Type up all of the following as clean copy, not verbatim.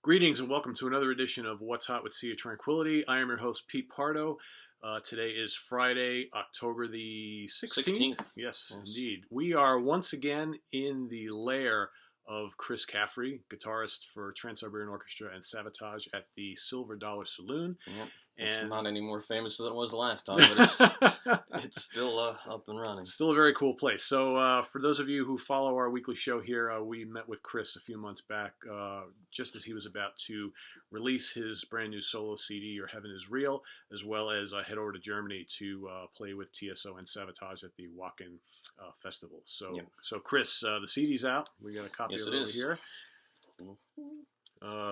Greetings and welcome to another edition of What's Hot with Sea of Tranquility. I am your host, Pete Pardo. Today is Friday, October the 16th. Yes, indeed. We are once again in the lair of Chris Caffery, guitarist for Trans Siberian Orchestra and Savatage at the Silver Dollar Saloon. Yep. And it's not any more famous than it was last time, but it's still up and running. Still a very cool place. So for those of you who follow our weekly show here, we met with Chris a few months back just as he was about to release his brand new solo CD, Your Heaven is Real, as well as head over to Germany to play with TSO and Savatage at the Wacken Festival. So, Yep. So Chris, the CD's out. We got a copy of it over here.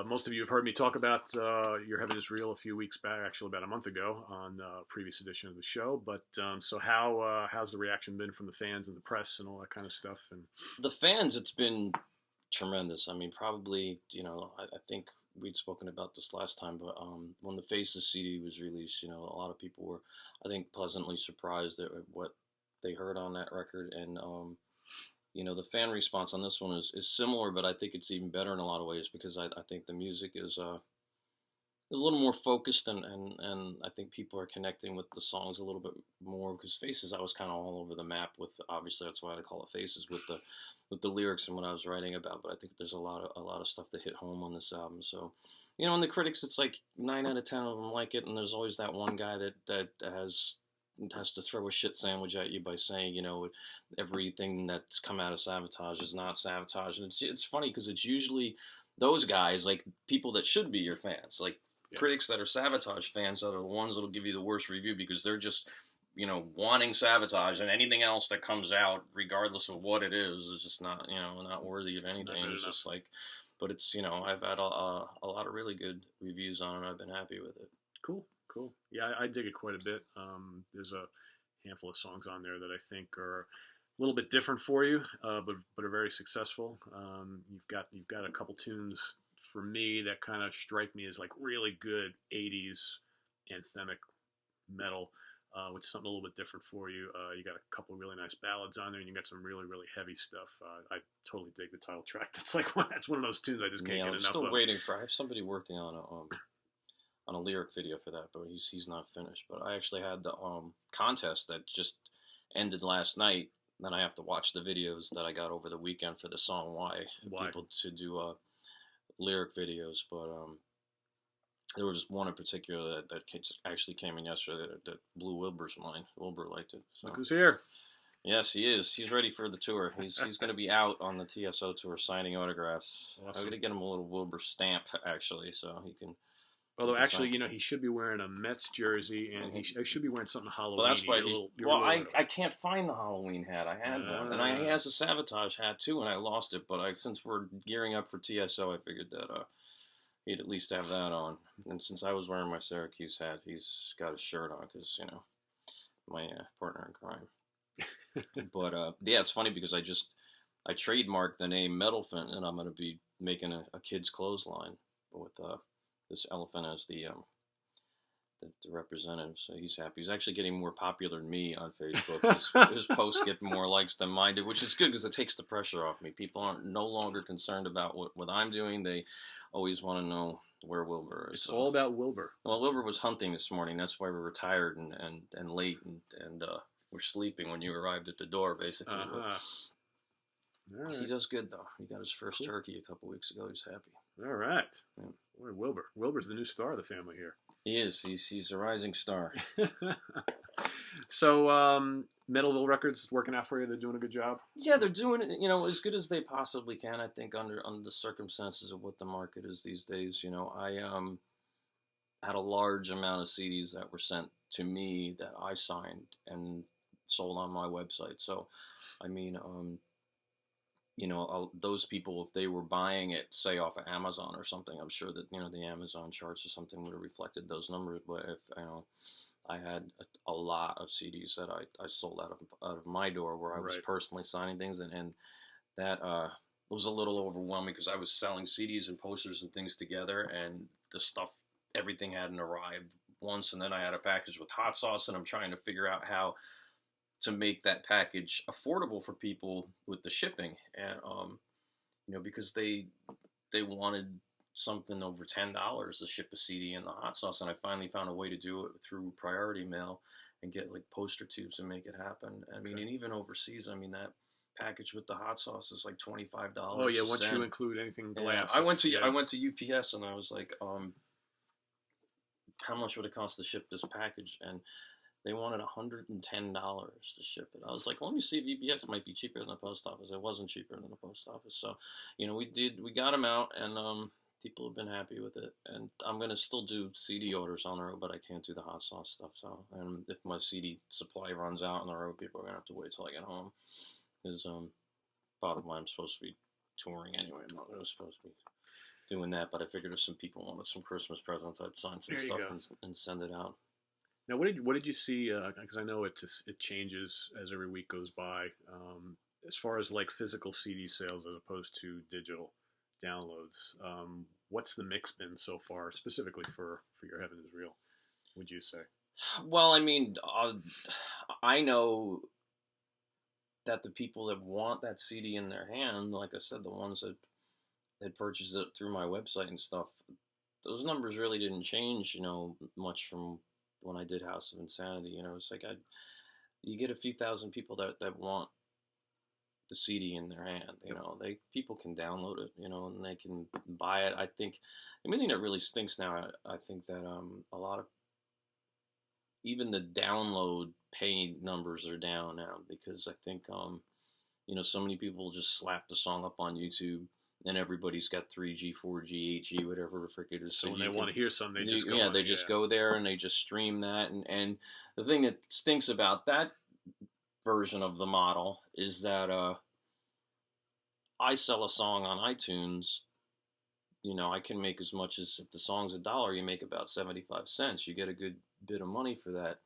Most of you have heard me talk about Your Heaven is Real a few weeks back, actually about a month ago on a previous edition of the show. But so how's the reaction been from the fans and the press and all that kind of stuff? And the fans, it's been tremendous. I mean, probably, I think we'd spoken about this last time, but when the Faces CD was released, a lot of people were, I think, pleasantly surprised at what they heard on that record. And the fan response on this one is similar, but I think it's even better in a lot of ways because I think the music is a little more focused and I think people are connecting with the songs a little bit more because Faces, I was kind of all over the map with, obviously that's why I call it Faces, with the lyrics and what I was writing about, but I think there's a lot of stuff that hit home on this album. So, and the critics, it's like 9 out of 10 of them like it, and there's always that one guy that has to throw a shit sandwich at you by saying, everything that's come out of Savatage is not Savatage. And it's funny because it's usually those guys, like people that should be your fans, like critics that are Savatage fans are the ones that'll give you the worst review because they're just, wanting Savatage, and anything else that comes out, regardless of what it is just not, not worthy of anything. It's just like, but it's, I've had a lot of really good reviews on it. I've been happy with it. Cool. Yeah, I dig it quite a bit. There's a handful of songs on there that I think are a little bit different for you, but are very successful. You've got a couple tunes for me that kind of strike me as like really good 80s anthemic metal, which is something a little bit different for you. You got a couple really nice ballads on there, and you got some really, really heavy stuff. I totally dig the title track. That's one of those tunes I just can't get enough of. I'm still waiting for. I have somebody working on a lyric video for that, but he's not finished. But I actually had the contest that just ended last night. Then I have to watch the videos that I got over the weekend for the song Why? People to do lyric videos. But there was one in particular that actually came in yesterday that blew Wilbur's mind. Wilbur liked it. So. Look who's here. Yes, he is. He's ready for the tour. He's going to be out on the TSO tour signing autographs. Awesome. I'm going to get him a little Wilbur stamp, actually, so he can... Although, actually, he should be wearing a Mets jersey, and he should be wearing something Halloween. Well, that's why I can't find the Halloween hat. I had one, and he has a Savatage hat, too, and I lost it. But since we're gearing up for TSO, I figured that he'd at least have that on. And since I was wearing my Syracuse hat, he's got his shirt on because, my partner in crime. But, yeah, it's funny because I trademarked the name Metalfant, and I'm going to be making a kid's clothesline with... this elephant as the representative, so he's happy. He's actually getting more popular than me on Facebook. His posts get more likes than mine do, which is good because it takes the pressure off me. People aren't no longer concerned about what I'm doing. They always want to know where Wilbur is. It's all about Wilbur. Well, Wilbur was hunting this morning. That's why we were tired and late and we're sleeping when you arrived at the door, basically. Right. He does good, though. He got his first turkey a couple weeks ago. He's happy. All right. Yeah. Boy, Wilbur. Wilbur's the new star of the family here. He is. He's a rising star. So, Metalville Records working out for you? They're doing a good job? Yeah, they're doing it, as good as they possibly can, I think, under the circumstances of what the market is these days. I had a large amount of CDs that were sent to me that I signed and sold on my website. So, I mean... those people, if they were buying it, say, off of Amazon or something, I'm sure that, the Amazon charts or something would have reflected those numbers. But if, I had a lot of CDs that I sold out of my door where I was personally signing things. And that was a little overwhelming because I was selling CDs and posters and things together. And the stuff, everything hadn't arrived once. And then I had a package with hot sauce, and I'm trying to figure out how to make that package affordable for people with the shipping, and because they wanted something over $10 to ship a CD in the hot sauce, and I finally found a way to do it through priority mail and get like poster tubes and make it happen. I mean, and even overseas, I mean, that package with the hot sauce is like $25. Oh yeah, once you include anything glass. I went to UPS and I was like, how much would it cost to ship this package? And they wanted $110 to ship it. I was like, well, let me see if UPS might be cheaper than the post office. It wasn't cheaper than the post office. So, you know, we got them out, and people have been happy with it. And I'm going to still do CD orders on the road, but I can't do the hot sauce stuff. So, and if my CD supply runs out on the road, people are going to have to wait till I get home. Because bottom line, I'm supposed to be touring anyway. I'm not really supposed to be doing that, but I figured if some people wanted some Christmas presents, I'd sign some stuff and send it out. Now, what did you see? Because I know it changes as every week goes by. As far as like physical CD sales as opposed to digital downloads, what's the mix been so far, specifically for Your Heaven Is Real? Would you say? Well, I mean, I know that the people that want that CD in their hand, like I said, the ones that had purchased it through my website and stuff, those numbers really didn't change, you know, much from when I did House of Insanity. You know, it's like you get a few thousand people that want the CD in their hand. You know, people can download it, you know, and they can buy it. I think the only thing that really stinks now, I think that a lot of even the download pay numbers are down now, because I think you know, so many people just slap the song up on YouTube. And everybody's got 3G, 4G, 8G, whatever the frick it is. So when they want to hear something, they just go. Yeah, they just go there and they just stream that. And the thing that stinks about that version of the model is that I sell a song on iTunes. You know, I can make as much as, if the song's $1, you make about 75 cents. You get a good bit of money for that.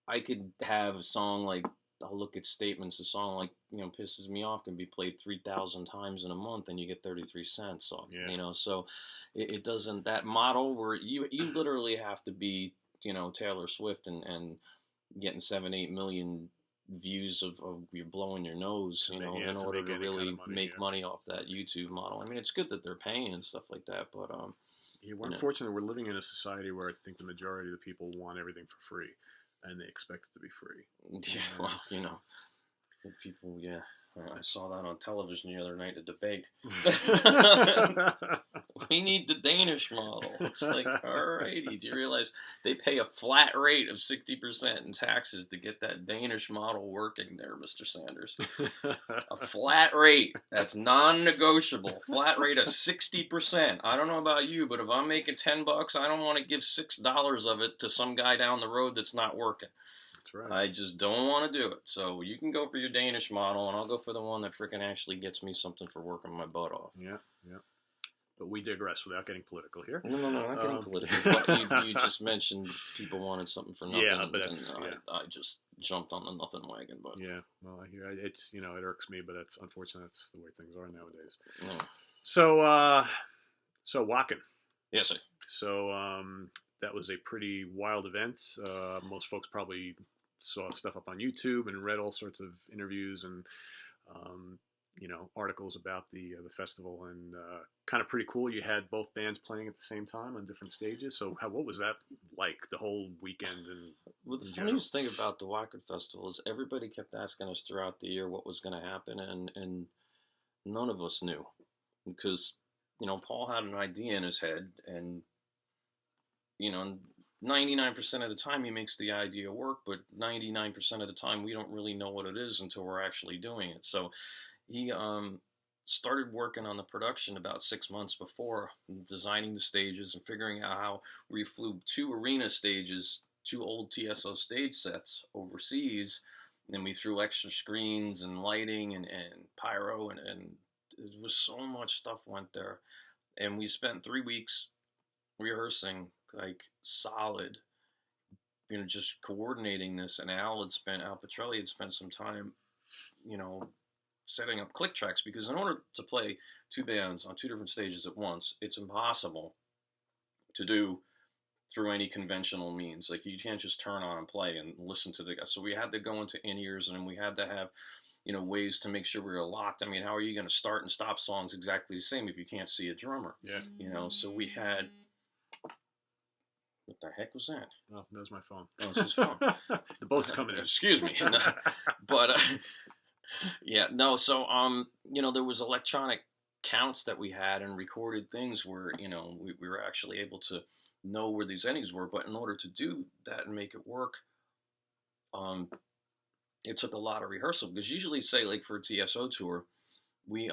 I could have a song like, I'll look at statements. A song like, you know, Pisses Me Off can be played 3,000 times in a month, and you get 33 cents. So, you know, so it doesn't, that model where you literally have to be, you know, Taylor Swift and getting 7-8 million views of you're blowing your nose, you know, in order to really make money off that YouTube model. I mean, it's good that they're paying and stuff like that, but unfortunately, we're living in a society where I think the majority of the people want everything for free. And they expect it to be free. Yeah, well, you know, people, yeah. I saw that on television the other night, a debate. We need the Danish model. It's like, alrighty. Do you realize they pay a flat rate of 60% in taxes to get that Danish model working there, Mr. Sanders? A flat rate. That's non-negotiable. Flat rate of 60%. I don't know about you, but if I'm making $10, I don't want to give $6 of it to some guy down the road that's not working. That's right. I just don't want to do it. So you can go for your Danish model, and I'll go for the one that freaking actually gets me something for working my butt off. Yeah. But we digress without getting political here. No, not getting political. But you just mentioned people wanted something for nothing. Yeah, but I just jumped on the nothing wagon. But yeah, well, I hear it's, you know, it irks me, but that's unfortunate. That's the way things are nowadays. Yeah. So Wacken. Yes, sir. So that was a pretty wild event. Most folks probably saw stuff up on YouTube and read all sorts of interviews and you know, articles about the festival, and kind of pretty cool. You had both bands playing at the same time on different stages. So what was that like, the whole weekend? And well, the funniest thing about the Wacken Festival is everybody kept asking us throughout the year what was going to happen, and none of us knew, because, you know, Paul had an idea in his head, and, you know, 99% of the time he makes the idea work, but 99% of the time we don't really know what it is until we're actually doing it. So he started working on the production about 6 months before, designing the stages and figuring out how we flew 2 arena stages, 2 old TSO stage sets overseas, and we threw extra screens and lighting and pyro, and it was so much stuff went there. And we spent 3 weeks rehearsing, like, solid, you know, just coordinating this. And Al Petrelli had spent some time, you know, setting up click tracks, because in order to play 2 bands on 2 different stages at once, it's impossible to do through any conventional means. Like, you can't just turn on and play and listen to the guy. So we had to go into in-ears, and we had to have, ways to make sure we were locked. I mean, how are you going to start and stop songs exactly the same if you can't see a drummer? Yeah. So we had, what the heck was that? Oh, that was my phone. Oh, it's his phone. The boat's coming in. Excuse me. No, but, so, there was electronic counts that we had and recorded things where, we were actually able to know where these endings were. But in order to do that and make it work, it took a lot of rehearsal, because usually, say, like for a TSO tour, we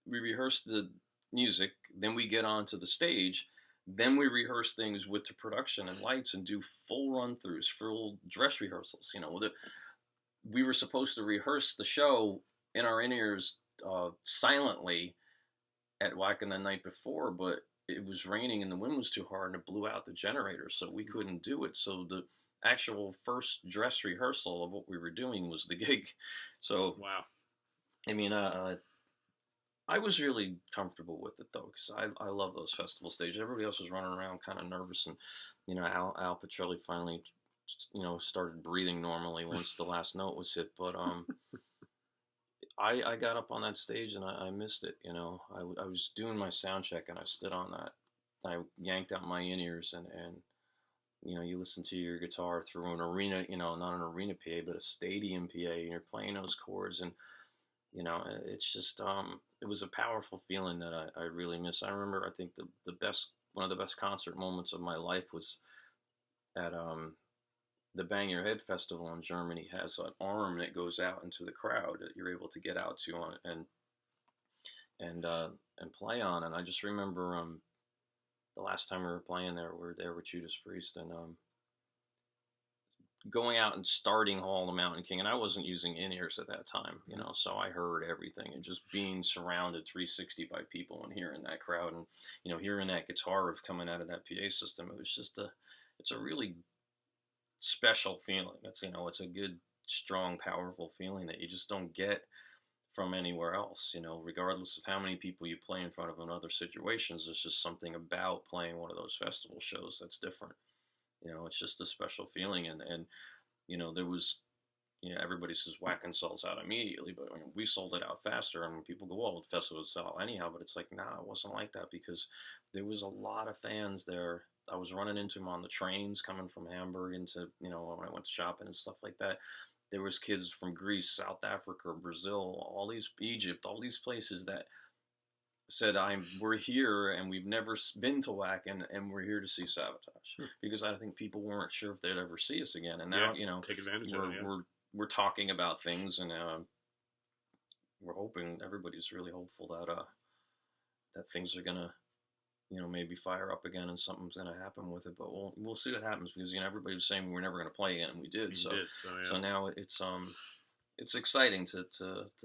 rehearse the music, then we get onto the stage, then we rehearse things with the production and lights and do full run-throughs, full dress rehearsals. We were supposed to rehearse the show in our in-ears silently at Wacken the night before, but it was raining and the wind was too hard and it blew out the generator, so we couldn't do it. So the actual first dress rehearsal of what we were doing was the gig. So, wow. I mean, I was really comfortable with it, though, because I love those festival stages. Everybody else was running around kind of nervous, and, Al Petrelli finally, started breathing normally once the last note was hit. But I got up on that stage and I missed it, I was doing my sound check and I stood on that. I yanked out my in-ears and you listen to your guitar through an arena, not an arena PA, but a stadium PA, and you're playing those chords, and it's just it was a powerful feeling that I really miss. I remember, I think one of the best concert moments of my life was at the Bang Your Head Festival in Germany. Has an arm that goes out into the crowd that you're able to get out to and play on. And I just remember the last time we were playing there, we were there with Judas Priest, and going out and starting Hall of the Mountain King, and I wasn't using in-ears at that time, so I heard everything, and just being surrounded 360 by people and hearing that crowd and, hearing that guitar coming out of that PA system, it was just it's a really special feeling. It's a good, strong, powerful feeling that you just don't get from anywhere else, regardless of how many people you play in front of in other situations. There's just something about playing one of those festival shows that's different. It's just a special feeling, and there was, everybody says Wacken sells out immediately, but we sold it out faster, and people go, well, the festival would sell anyhow, but it's like, nah, it wasn't like that, because there was a lot of fans there. I was running into them on the trains coming from Hamburg into, when I went shopping and stuff like that. There was kids from Greece, South Africa, Brazil, Egypt, all these places that said, we're here and we've never been to Wacken and we're here to see Savatage. Because I think people weren't sure if they'd ever see us again. And now, take advantage of it. We're talking about things, and we're hoping, everybody's really hopeful that things are gonna, maybe fire up again and something's gonna happen with it. But we'll see what happens, because everybody was saying we're never gonna play again, and we did. So now it's exciting to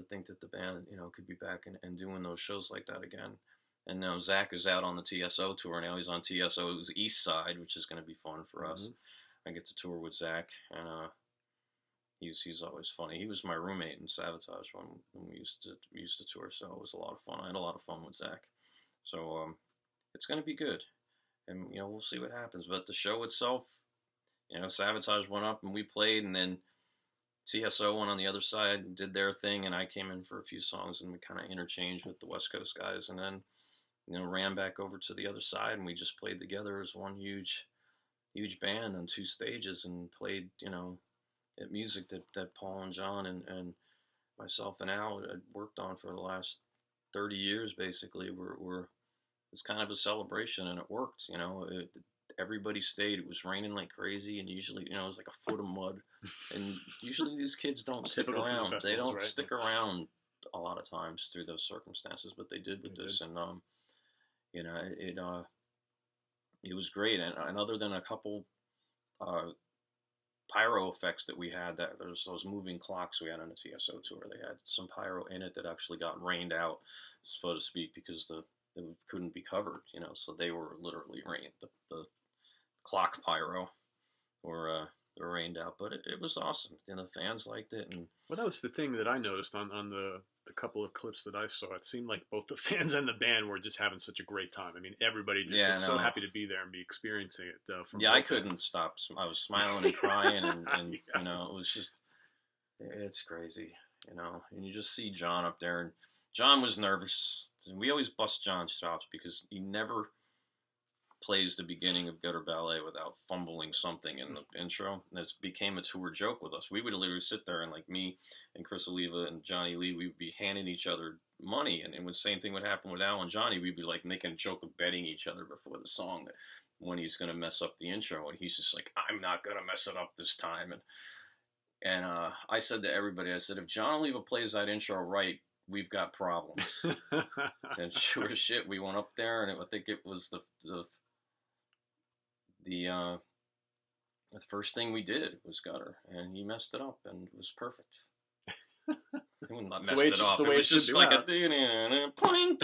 think that the band, could be back and doing those shows like that again. And now Zach is out on the TSO tour. Now he's on TSO's East Side, which is going to be fun for us. I get to tour with Zach, and he's always funny. He was my roommate in Savatage when we used to tour, so it was a lot of fun. I had a lot of fun with Zach. So it's going to be good, and we'll see what happens. But the show itself, Savatage went up and we played, and then TSO went on the other side and did their thing, and I came in for a few songs, and we kind of interchanged with the West Coast guys, and then ran back over to the other side, and we just played together as one huge band on two stages, and played at music that Paul and John and myself and Al had worked on for the last 30 years. Basically, it's kind of a celebration, and it worked. Everybody stayed. It was raining like crazy, and usually, it was like a foot of mud. And usually these kids don't stick around. They don't stick around a lot of times through those circumstances, but they did with this. And, it was great. And other than a couple pyro effects that we had, that there's those moving clocks we had on the TSO tour. They had some pyro in it that actually got rained out, so to speak, because they couldn't be covered, so they were literally rained. The clock pyro were rained out, but it was awesome. The fans liked it. And well, that was the thing that I noticed on the couple of clips that I saw. It seemed like both the fans and the band were just having such a great time. I mean, everybody just was so happy to be there and be experiencing it. I couldn't stop. I was smiling and crying, and it was just, It's crazy, you know. And you just see John up there, and John was nervous. We always bust John's chops because he never plays the beginning of Gutter Ballet without fumbling something in the intro. And it became a tour joke with us. We would literally sit there and like me and Chris Oliva and Johnny Lee, we would be handing each other money. And the same thing would happen with Al and Johnny. We'd be like making a joke of betting each other before the song that when he's going to mess up the intro. And he's just like, I'm not going to mess it up this time. And I said to everybody, I said, if John Oliva plays that intro right, we've got problems. And sure as shit, we went up there, and I think it was the first thing we did was Gutter, and he messed it up, and it was perfect. He wouldn't have messed it up. It was just like a point.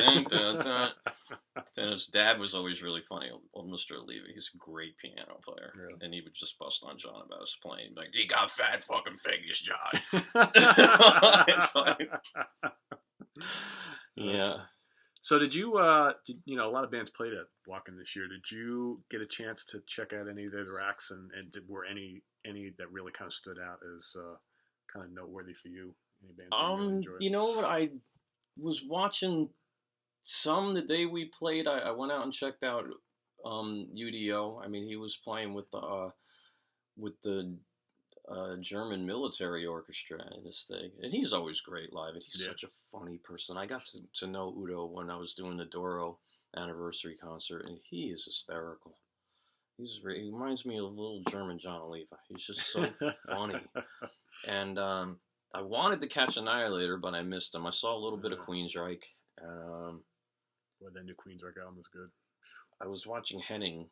Then his dad was always really funny. Old Mr. Levy, he's a great piano player, really? And he would just bust on John about his playing, like, "You got fat fucking fingers, John." It's like, yeah. So did you you know, a lot of bands played at Wacken this year. Did you get a chance to check out any of their acts, and were any that really kind of stood out as kind of noteworthy for you? Any bands that you really enjoyed? You know what? I was watching some the day we played. I went out and checked out UDO. I mean, he was playing with the German military orchestra in this thing, and he's always great live, and he's such a funny person. I got to know Udo when I was doing the Doro anniversary concert, and he is hysterical. He reminds me of a little German John Oliva. He's just so funny. And I wanted to catch Annihilator, but I missed him. I saw a little bit of Queensryche. Well, that new Queensryche album was good. I was watching Henning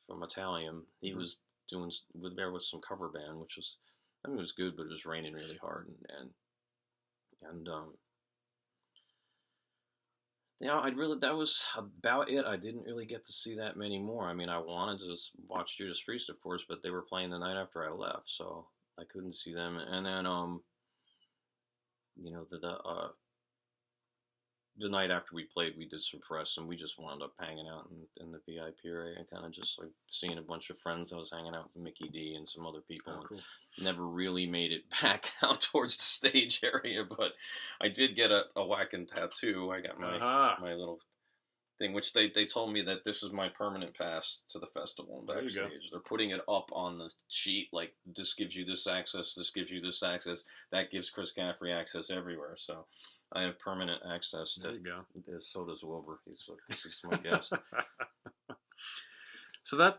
from Italian. He was doing there with some cover band, which was, I mean, it was good, but it was raining really hard, and yeah, that was about it. I didn't really get to see that many more. I mean, I wanted to watch Judas Priest, of course, but they were playing the night after I left, so I couldn't see them. And then you know, the night after we played, we did some press, and we just wound up hanging out in the VIP area and kind of just like seeing a bunch of friends. I was hanging out with Mickey D and some other people. Oh, cool. Never really made it back out towards the stage area, but I did get a Wacken tattoo. I got my little thing, which they told me that this is my permanent pass to the festival and backstage. They're putting it up on the sheet, like, this gives you this access, this gives you this access, that gives Chris Caffery access everywhere. So I have permanent access. There you go. So does Wilbur. He's my guest. So that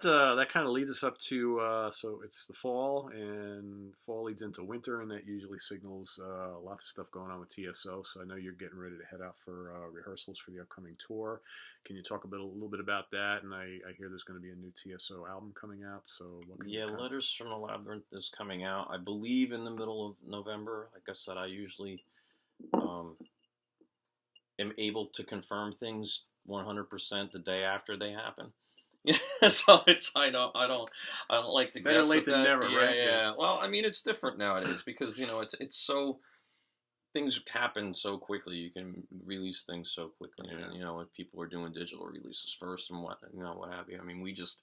kind of leads us up to so it's the fall, and fall leads into winter, and that usually signals lots of stuff going on with TSO. So I know you're getting ready to head out for rehearsals for the upcoming tour. Can you talk a little bit about that? And I hear there's going to be a new TSO album coming out. So Letters from the Labyrinth is coming out, I believe, in the middle of November. Like I said, I usually am able to confirm things 100% the day after they happen. So I don't like to better guess. Late than never, right? Yeah. Well, I mean, it's different nowadays because, you know, it's so, things happen so quickly. You can release things so quickly, and you know, if people are doing digital releases first and what have you. I mean, we just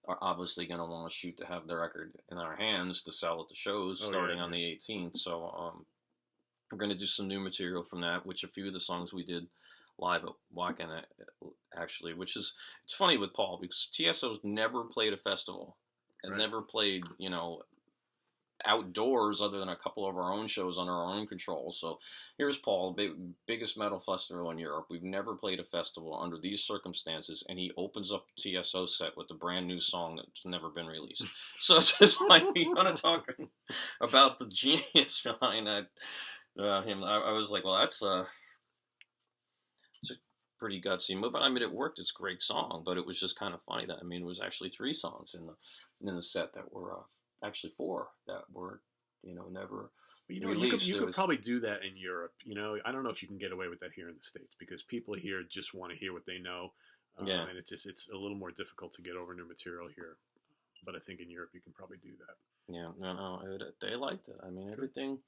are obviously going to want to shoot to have the record in our hands to sell at the shows starting on the 18th. So we're going to do some new material from that, which a few of the songs we did live at Wacken, actually, which is, it's funny with Paul because TSO's never played a festival and never played, you know, outdoors other than a couple of our own shows under our own control. So here's Paul, biggest metal festival in Europe. We've never played a festival under these circumstances, and he opens up TSO set with a brand new song that's never been released. So it's just like, we want to talk about the genius behind that. Him, I was like, well, it's a pretty gutsy move, but I mean, it worked. It's a great song, but it was just kind of funny that, I mean, it was actually 3 songs in the set that were actually 4 that were, you know, never released. You could probably do that in Europe. You know, I don't know if you can get away with that here in the States because people here just want to hear what they know, and it's a little more difficult to get over new material here. But I think in Europe you can probably do that. Yeah, they liked it. I mean, everything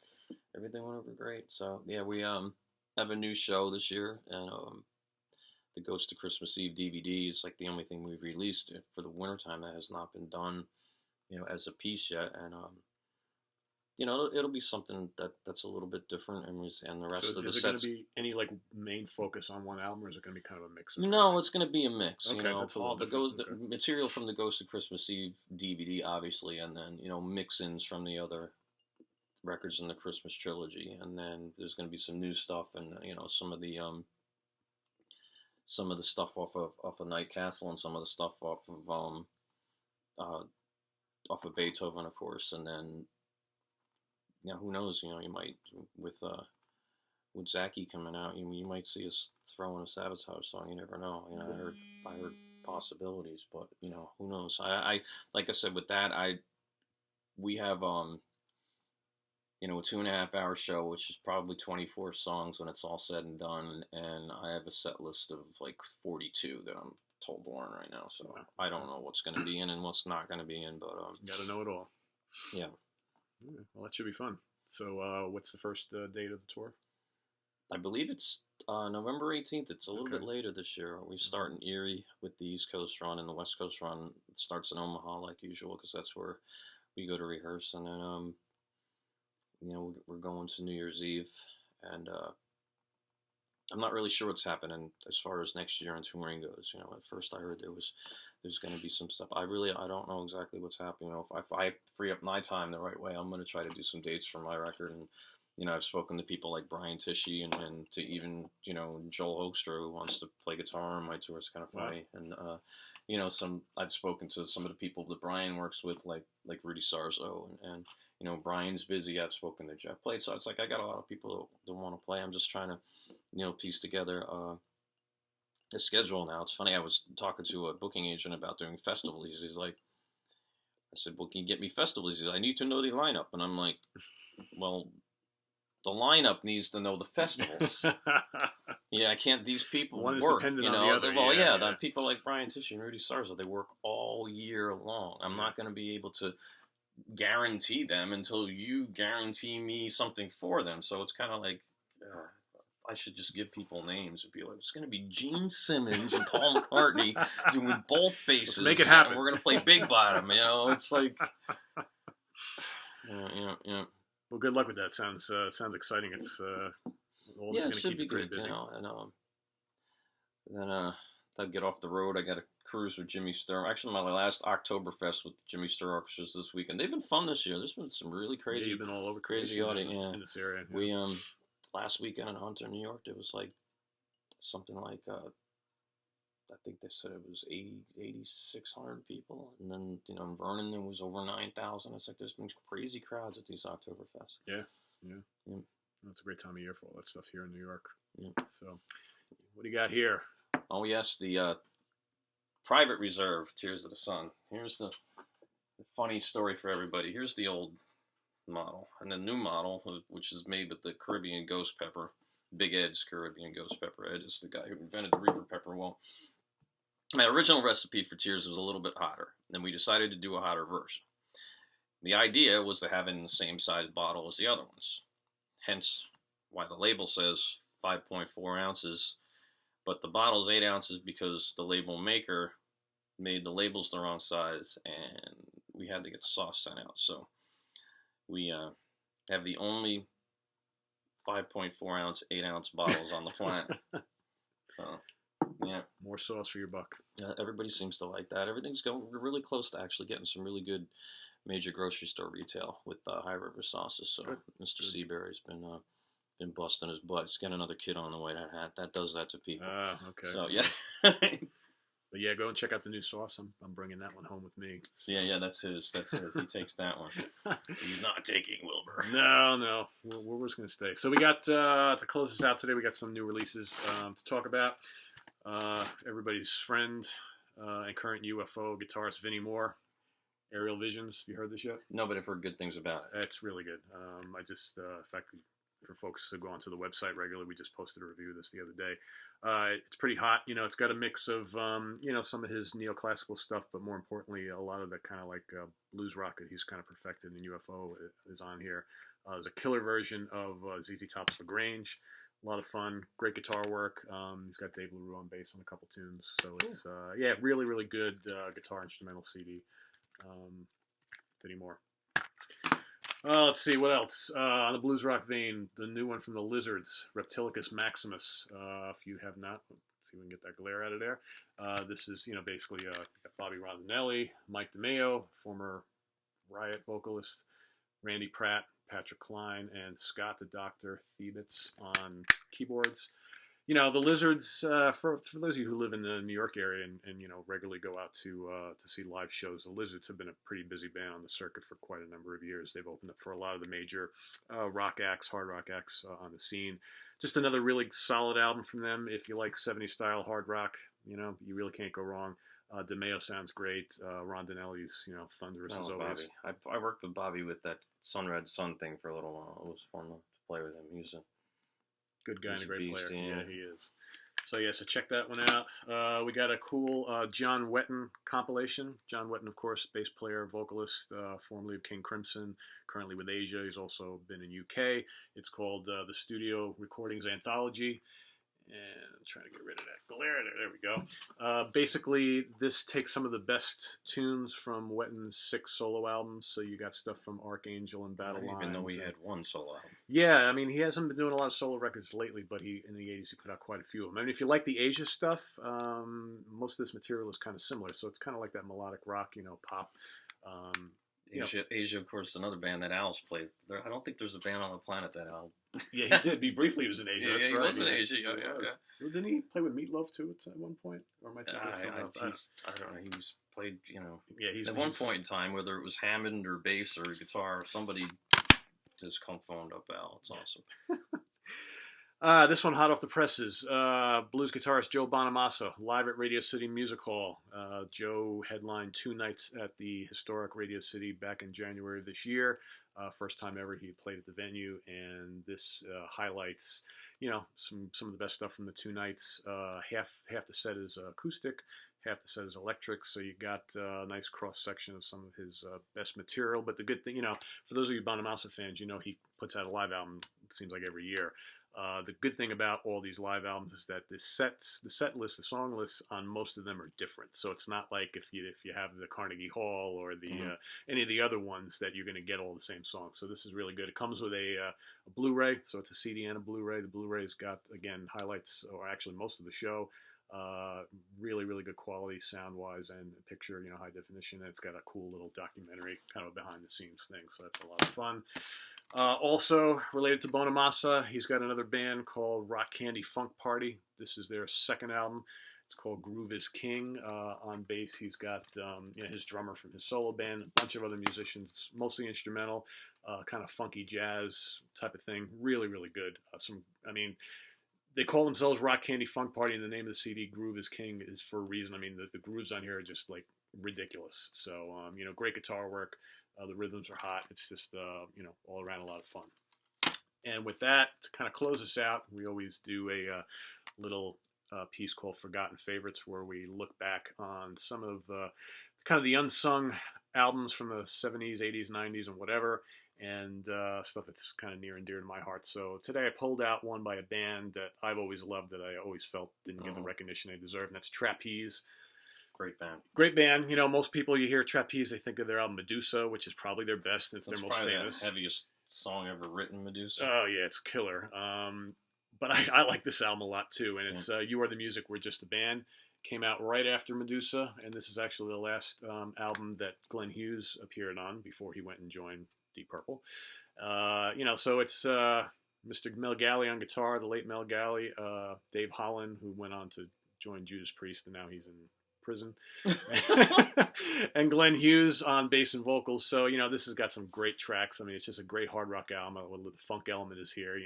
went over great. So yeah, we have a new show this year, and the Ghost of Christmas Eve DVD is like the only thing we've released for the wintertime that has not been done, you know, as a piece yet. And you know, it'll be something that's a little bit different, and the rest of the is it sets. going to be any like main focus on one album, or is it going to be kind of a mix? No, it's going to be a mix. Okay, you know, that's a all little the different. material from the Ghost of Christmas Eve DVD, obviously, and then you know mix-ins from the other records in the Christmas trilogy, and then there's going to be some new stuff, and you know some of the stuff off of Night Castle, and some of the stuff uh, off of Beethoven, of course, and then you know who knows, you know, you might with Zaki coming out, you might see us throw in a Savatage song. You never know. You know, I heard possibilities, but you know who knows. I like I said with that, we have you know, a 2.5 hour show, which is probably 24 songs when it's all said and done. And I have a set list of like 42 that I'm told Warren right now. So I don't know what's going to be in and what's not going to be in, but you got to know it all. Yeah. Well, that should be fun. So what's the first date of the tour? I believe it's November 18th. It's a little bit later this year. We start in Erie with the East Coast run, and the West Coast run starts in Omaha like usual because that's where we go to rehearse. And then you know, we're going to New Year's Eve, and I'm not really sure what's happening as far as next year on touring goes. You know, at first I heard there's going to be some stuff. I don't know exactly what's happening. You know, if I free up my time the right way, I'm going to try to do some dates for my record. And you know, I've spoken to people like Brian Tichy and to even you know Joel Hoekstra, who wants to play guitar on my tour. It's kind of funny. Wow. And you know, I've spoken to some of the people that Brian works with, like Rudy Sarzo, and you know, Brian's busy. I've spoken to Jeff Plate, so it's like I got a lot of people that want to play. I'm just trying to, you know, piece together the schedule now. It's funny. I was talking to a booking agent about doing festivals. He's like, I said, "Well, can you get me festivals?" He said, "I need to know the lineup," and I'm like, "Well, the lineup needs to know the festivals." Yeah, I can't. These people one is work, dependent you know. on the other. Well, yeah. People like Brian Tichy and Rudy Sarzo, they work all year long. I'm not going to be able to guarantee them until you guarantee me something for them. So it's kind of like I should just give people names and be like, it's going to be Gene Simmons and Paul McCartney doing both basses. Let's make it happen. We're going to play Big Bottom. You know, it's like, yeah. Well, good luck with that. Sounds exciting. It's all this it going to should keep be you pretty good, busy. you know. And then I'll get off the road. I got to cruise with Jimmy Sturr. Actually, my last Oktoberfest with Jimmy Sturr Orchestras this weekend. They've been fun this year. There's been some really crazy. Yeah, you've been all over crazy audience in this area. Yeah. We last weekend in Hunter, New York, there was like something like I think they said it was 8,600 people, and then you know in Vernon there was over 9,000. It's like there's been crazy crowds at these Oktoberfest. Yeah. That's a great time of year for all that stuff here in New York. Yeah. So, what do you got here? Oh yes, the Private Reserve, Tears of the Sun. Here's the funny story for everybody. Here's the old model, and the new model, which is made with the Caribbean Ghost Pepper. Big Ed's Caribbean Ghost Pepper. Ed is the guy who invented the Reaper Pepper. Well, my original recipe for Tears was a little bit hotter, and we decided to do a hotter version. The idea was to have it in the same size bottle as the other ones. Hence, why the label says 5.4 ounces, but the bottle's 8 ounces because the label maker made the labels the wrong size, and we had to get sauce sent out. So we have the only 5.4 ounce, 8 ounce bottles on the planet. Yeah. More sauce for your buck. Everybody seems to like that. Everything's going really close to actually getting some really good major grocery store retail with High River sauces. So good. Mr. Seabury's been busting his butt. He's got another kid on the way that does that to people. Okay. So yeah. But yeah, go and check out the new sauce. I'm bringing that one home with me. Yeah, that's his. He takes that one. He's not taking Wilbur. No. We're just going to stay. So we got, to close this out today, we got some new releases to talk about. Everybody's friend and current UFO guitarist Vinnie Moore, Aerial Visions. Have you heard this yet? No, but I've heard good things about it. It's really good. I just, in fact, for folks who go onto the website regularly, we just posted a review of this the other day. It's pretty hot. You know, it's got a mix of, some of his neoclassical stuff, but more importantly, a lot of the kind of like blues rock that he's kind of perfected in UFO is on here. There's a killer version of ZZ Top's LaGrange. A lot of fun, great guitar work. He's got Dave LaRue on bass on a couple tunes. So it's, really, really good guitar instrumental CD. Vinnie Moore. Let's see what else on the blues rock vein. The new one from the Lizards, Reptilicus Maximus. If you have not, let's see if we can get that glare out of there. This is basically Bobby Rondinelli, Mike DeMeo, former Riot vocalist, Randy Pratt, Patrick Klein, and Scott the Doctor Thebitz on keyboards. The Lizards, for those of you who live in the New York area and regularly go out to see live shows, the Lizards have been a pretty busy band on the circuit for quite a number of years. They've opened up for a lot of the major rock acts, hard rock acts on the scene. Just another really solid album from them. If you like 70s style hard rock, you really can't go wrong. DeMeo sounds great. Rondinelli's, thunderous as always. Bobby. I worked with Bobby with that Sunred Sun thing for a little while. It was fun to play with him. He's a good guy and a great beast, player. Yeah, he is. So check that one out. We got a cool John Wetton compilation. John Wetton, of course, bass player, vocalist, formerly of King Crimson, currently with Asia. He's also been in UK. It's called the Studio Recordings Anthology. And I'm trying to get rid of that glare. There we go. Basically, this takes some of the best tunes from Wetton's 6 solo albums. So you got stuff from Archangel and Battle Lines. Even though he had one solo album. Yeah, he hasn't been doing a lot of solo records lately, but in the 80s he put out quite a few of them. If you like the Asia stuff, most of this material is kind of similar. So it's kind of like that melodic rock, pop. Asia, of course, another band that Al's played. I don't think there's a band on the planet that Al. Yeah, he did. He briefly was in Asia. Yeah, that's he right. was in Asia. Yeah. Didn't he play with Meatloaf too at one point? Or am I thinking of something else? I don't know. He was played. Yeah, he's at one point in time, whether it was Hammond or bass or guitar, somebody just phoned up Al. It's awesome. This one hot off the presses. Blues guitarist Joe Bonamassa, live at Radio City Music Hall. Joe headlined 2 nights at the historic Radio City back in January of this year. First time ever he played at the venue, and this highlights, some of the best stuff from the 2 nights. Half the set is acoustic, half the set is electric, so you got a nice cross section of some of his best material. But the good thing, for those of you Bonamassa fans, he puts out a live album. It seems like every year. The good thing about all these live albums is that the set list, the song lists on most of them are different. So it's not like if you have the Carnegie Hall or the any of the other ones that you're going to get all the same songs. So this is really good. It comes with a Blu-ray, so it's a CD and a Blu-ray. The Blu-ray's got, again, highlights, or actually most of the show. Really, really good quality sound-wise and picture, high definition. And it's got a cool little documentary, kind of a behind-the-scenes thing. So that's a lot of fun. Also related to Bonamassa, he's got another band called Rock Candy Funk Party. This is their second album. It's called Groove is King. On bass, he's got his drummer from his solo band, a bunch of other musicians, mostly instrumental, kind of funky jazz type of thing. Really, really good. They call themselves Rock Candy Funk Party, and the name of the CD, Groove is King, is for a reason. The grooves on here are just like ridiculous. So, great guitar work. The rhythms are hot. It's just, all around a lot of fun. And with that, to kind of close us out, we always do a little piece called Forgotten Favorites, where we look back on some of kind of the unsung albums from the 70s, 80s, 90s, and whatever, and stuff that's kind of near and dear to my heart. So today I pulled out one by a band that I've always loved, that I always felt didn't get the recognition they deserve, and that's Trapeze. Great band. Most people, you hear Trapeze, they think of their album Medusa, which is probably their best. It's their most famous. The heaviest song ever written, Medusa. Oh yeah, it's killer. But I like this album a lot too, and it's You Are the Music, We're Just a Band. Came out right after Medusa, and this is actually the last album that Glenn Hughes appeared on before he went and joined Deep Purple. So it's Mr. Mel Galley on guitar, the late Mel Galley, Dave Holland, who went on to join Judas Priest, and now he's in prison, and Glenn Hughes on bass and vocals. So this has got some great tracks. It's just a great hard rock album. The funk element is here.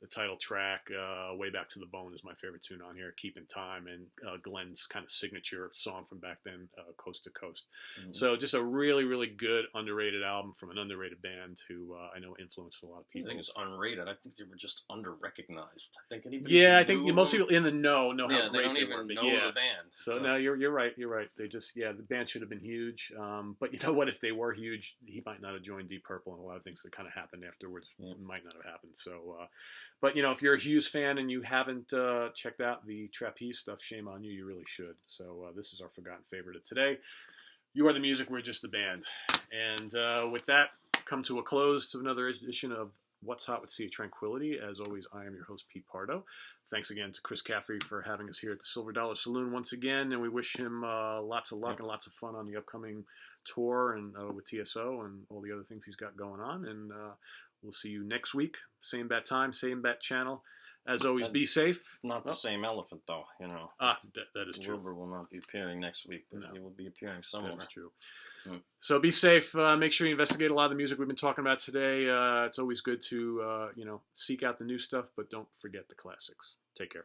The title track, Way Back to the Bone, is my favorite tune on here, Keeping Time, and Glenn's kind of signature song from back then, Coast to Coast. So just a really, really good underrated album from an underrated band who I know influenced a lot of people. I think it's unrated. I think they were just under-recognized. I think most people in the know how great they don't they even were. know the band. So no, you're right. They just, the band should have been huge. But you know what? If they were huge, he might not have joined Deep Purple, and a lot of things that kind of happened afterwards might not have happened. So, but if you're a Hughes fan and you haven't checked out the Trapeze stuff, shame on you. You really should. So this is our forgotten favorite of today. You Are the Music, We're Just the Band. And with that, come to a close to another edition of What's Hot with Sea of Tranquility. As always, I am your host, Pete Pardo. Thanks again to Chris Caffery for having us here at the Silver Dollar Saloon once again, and we wish him lots of luck and lots of fun on the upcoming tour and with TSO and all the other things he's got going on. And we'll see you next week, same bat time, same bat channel. As always, be safe. Not the same elephant, though. You know. That is true. Wilbur will not be appearing next week, but he will be appearing somewhere. That's true. So be safe. Make sure you investigate a lot of the music we've been talking about today. It's always good to seek out the new stuff, but don't forget the classics. Take care.